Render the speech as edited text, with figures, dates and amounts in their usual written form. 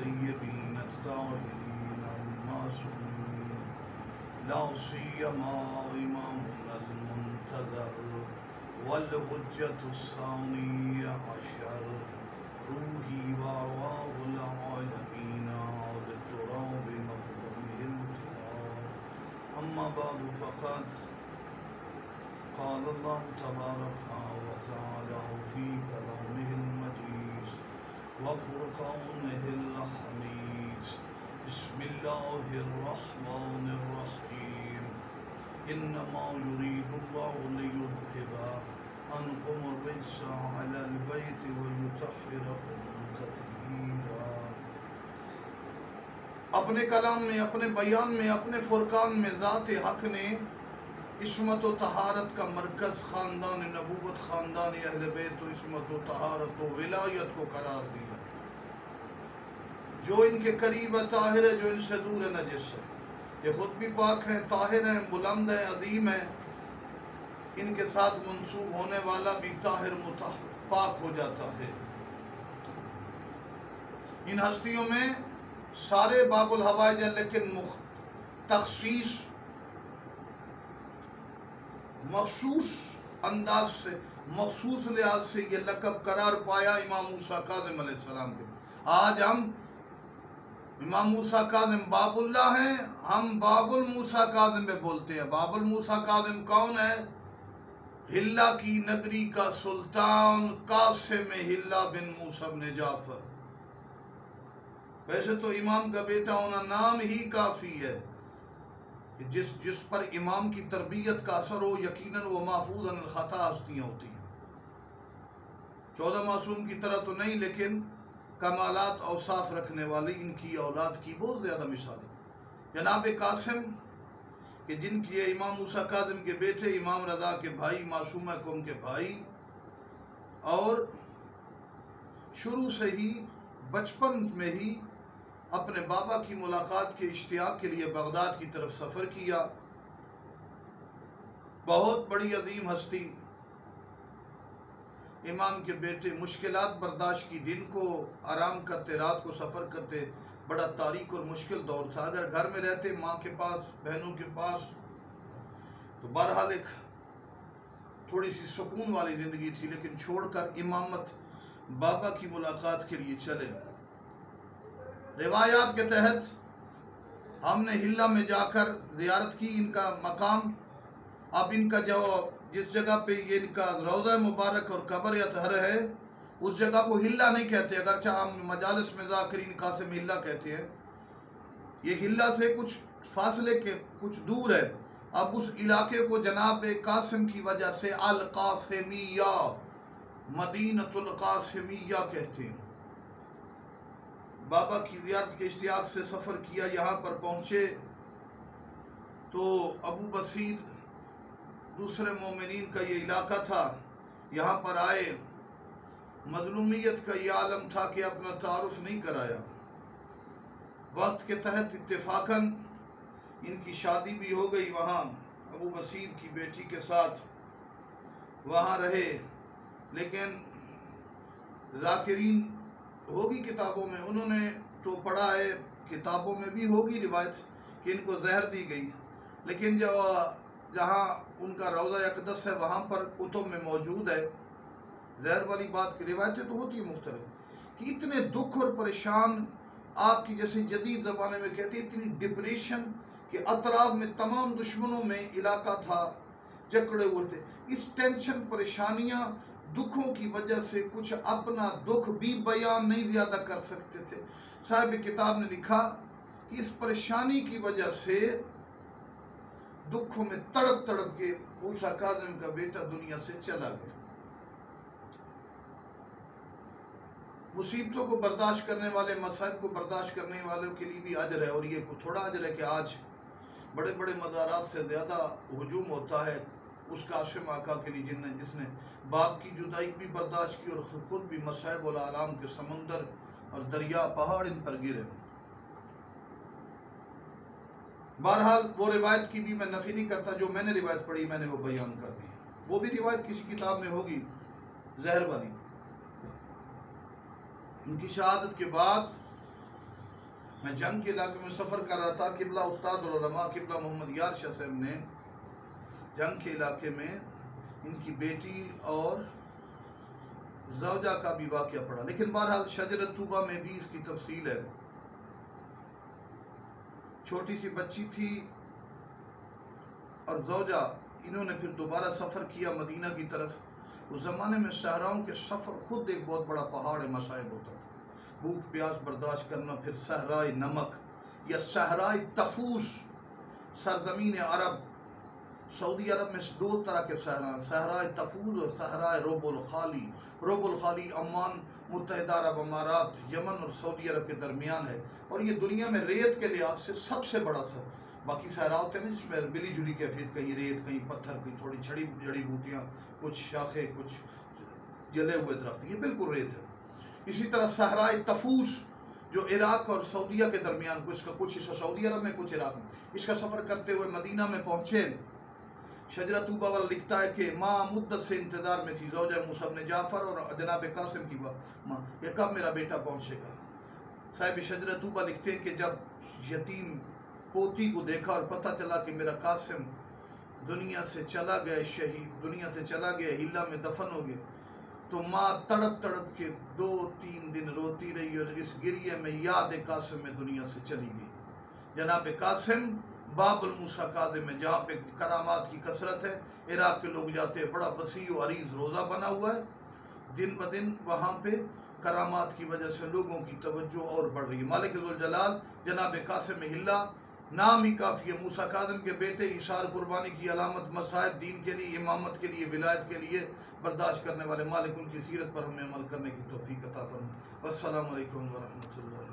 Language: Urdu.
الطيبين الطاهرين المعصومين لا سيما إمامنا المنتظر والحجة الثاني عشر روحي وأرواح العالمين على تراب مقدمه الفداء. أما بعد فقد قال الله تبارك وتعالى في كلامه المجيد وفرقانه الحميد. بسم الله الرحمن الرحيم. إنما يريد الله ليذهب عنكم الرجس على البيت ويطهركم تطهيرا. اپنے کلام میں، اپنے بیان میں، اپنے فرقان میں ذات حق نے عصمت و طہارت کا مرکز خاندان نبوت، خاندان اہل بیت و عصمت و طہارت و ولایت کو قرار دیا. جو ان کے قریب ہے طاہر ہے، جو ان سے دور ہے نجس ہے. یہ خود بھی پاک ہیں، طاہر ہیں، بلند ہیں، عظیم ہیں. ان کے ساتھ منسوب ہونے والا بھی طاہر پاک ہو جاتا ہے. ان ہستیوں میں سارے باب الحوائج ہیں، لیکن تخصیص مخصوص انداز سے، مخصوص لحاظ سے یہ لقب قرار پایا امام موسیٰ کاظم علیہ السلام کے. آج ہم امام موسیٰ کاظم باب اللہ ہیں، ہم باب الموسیٰ کاظم میں بولتے ہیں. باب الموسیٰ کاظم کون ہے؟ ہلہ کی نگری کا سلطان قاسم ہلہ بن موسیٰ بن جعفر. ویسے تو امام کا بیٹا ہونا نام ہی کافی ہے. جس پر امام کی تربیت کا اثر ہو، یقیناً وہ محفوظ عن الخطا ہستیاں ہوتی ہیں. 14 معصوم کی طرح تو نہیں، لیکن کمالات اوصاف رکھنے والی ان کی اولاد کی بہت زیادہ مثالیں. جناب قاسم کہ جن کی امام موسیٰ کاظم کے بیٹے، امام رضا کے بھائی، معصومہ قوم کے بھائی، اور شروع سے ہی بچپن میں ہی اپنے بابا کی ملاقات کے اشتیاق کے لیے بغداد کی طرف سفر کیا. بہت بڑی عظیم ہستی. امام کے بیٹے مشکلات برداشت کی، دن کو آرام کرتے، رات کو سفر کرتے. بڑا تاریک اور مشکل دور تھا. اگر گھر میں رہتے ماں کے پاس، بہنوں کے پاس، تو بہرحال ایک تھوڑی سی سکون والی زندگی تھی، لیکن چھوڑ کر امامت بابا کی ملاقات کے لیے چلے. روایات کے تحت ہم نے ہلہ میں جا کر زیارت کی ان کا مقام. اب ان کا جو جس جگہ پہ یہ ان کا روضہ مبارک اور قبر اطہر ہے، اس جگہ کو ہلہ نہیں کہتے، اگرچہ ہم مجالس میں ذاکرین قاسم ہلہ کہتے ہیں. یہ ہلہ سے کچھ فاصلے کے کچھ دور ہے. اب اس علاقے کو جناب قاسم کی وجہ سے القاسمیہ، مدینۃ القاسمیہ کہتے ہیں. بابا کی زیارت کے اشتیاق سے سفر کیا. یہاں پر پہنچے تو ابو بصیر دوسرے مومنین کا یہ علاقہ تھا. یہاں پر آئے. مظلومیت کا یہ عالم تھا کہ اپنا تعارف نہیں کرایا. وقت کے تحت اتفاقاً ان کی شادی بھی ہو گئی. وہاں ابو بصیر کی بیٹی کے ساتھ وہاں رہے. لیکن ذاکرین ہوگی کتابوں میں، انہوں نے تو پڑھا ہے، کتابوں میں بھی ہوگی روایت کہ ان کو زہر دی گئی. لیکن جہاں ان کا روضہ اقدس ہے وہاں پر کتب میں موجود ہے. زہر والی بات کی روایتیں تو ہوتی ہیں مختلف، کہ اتنے دکھ اور پریشان، آپ کی جیسے جدید زمانے میں کہتے ہیں اتنی ڈپریشن، کہ اطراف میں تمام دشمنوں میں علاقہ تھا، جکڑے ہوئے تھے. اس ٹینشن، پریشانیاں، دکھوں کی وجہ سے کچھ اپنا دکھ بھی بیان نہیں زیادہ کر سکتے تھے. صاحب کتاب نے لکھا کہ اس پریشانی کی وجہ سے دکھوں میں تڑپ تڑپ کے موسیٰ کاظم کا بیٹا دنیا سے چلا گیا. مصیبتوں کو برداشت کرنے والے، مصائب کو برداشت کرنے والوں کے لیے بھی اجر ہے. اور یہ تھوڑا اجر ہے کہ آج بڑے بڑے مزارات سے زیادہ ہجوم ہوتا ہے اس قاسم آقا کے لیے جس نے باپ کی جدائی بھی برداشت کی اور خود بھی مصائب والآلام کے سمندر اور دریا پہاڑ ان پر گرے. بہرحال وہ روایت کی بھی میں نفی نہیں کرتا، جو میں نے روایت پڑھی میں نے وہ بیان کر دی. وہ بھی روایت کسی کتاب میں ہوگی زہر والی. ان کی شہادت کے بعد میں جنگ کے علاقے میں سفر کر رہا تھا، قبلہ استاد العلماء قبلہ محمد یار شاہ صاحب نے جنگ کے علاقے میں ان کی بیٹی اور زوجہ کا بھی واقعہ پڑھا، لیکن بہرحال شجرۃ طوبہ میں بھی اس کی تفصیل ہے۔ چھوٹی سی بچی تھی اور زوجہ، انہوں نے پھر دوبارہ سفر کیا مدینہ کی طرف۔ اس زمانے میں صحراؤں کے سفر خود ایک بہت بڑا پہاڑ مصائب ہوتا تھا، بھوک پیاس برداشت کرنا، پھر صحرائے نمک یا صحرائے تفوس، سرزمین عرب، سعودی عرب میں دو طرح کے صحرا، صحرائے تفوس اور صحرائے رب الخالی۔ رب الخالی عمان، متحدہ عرب امارات، یمن اور سعودی عرب کے درمیان ہے، اور یہ دنیا میں ریت کے لحاظ سے سب سے بڑا باقی صحرا ہوتے ہیں جس میں ملی جلی کیفیت، کہیں ریت کہیں پتھر کہیں تھوڑی جڑی بوٹیاں، کچھ شاخیں کچھ جلے ہوئے درخت، یہ بالکل ریت ہے۔ اسی طرح صحرائے تفوس جو عراق اور سعودیہ کے درمیان، کچھ حصہ سعودی عرب میں کچھ عراق میں، اس کا سفر کرتے ہوئے مدینہ میں پہنچے۔ شجرۃ طوبہ والا لکھتا ہے کہ ماں مدت سے انتظار میں تھی، زوجہ موسیٰ بن جعفر اور جناب قاسم کی ماں، یہ کب میرا بیٹا پہنچے گا۔ صاحب شجرۃ طوبہ لکھتے ہیں کہ جب یتیم پوتی کو دیکھا اور پتہ چلا کہ میرا قاسم دنیا سے چلا گیا، شہید دنیا سے چلا گیا، ہیلا میں دفن ہو گیا، تو ماں تڑپ تڑپ کے 2-3 دن روتی رہی، اور اس گریے میں یاد قاسم میں دنیا سے چلی گئی۔ جناب قاسم باب الموسیٰ قادم میں، جہاں پہ کرامات کی کثرت ہے، عراق کے لوگ جاتے ہیں، بڑا وسیع و عریض روزہ بنا ہوا ہے، دن بدن وہاں پہ کرامات کی وجہ سے لوگوں کی توجہ اور بڑھ رہی ہے۔ مالک ذوالجلال جناب قاسم ہلا نام ہی کافی ہے، موسیٰ کاظم کے بیٹے، ایثار قربانی کی علامت، مصائب دین کے لیے، امامت کے لیے، ولایت کے لیے برداشت کرنے والے، مالک ان کی سیرت پر ہمیں عمل کرنے کی توفیق عطا فرمائے۔ والسلام علیکم ورحمۃ اللہ۔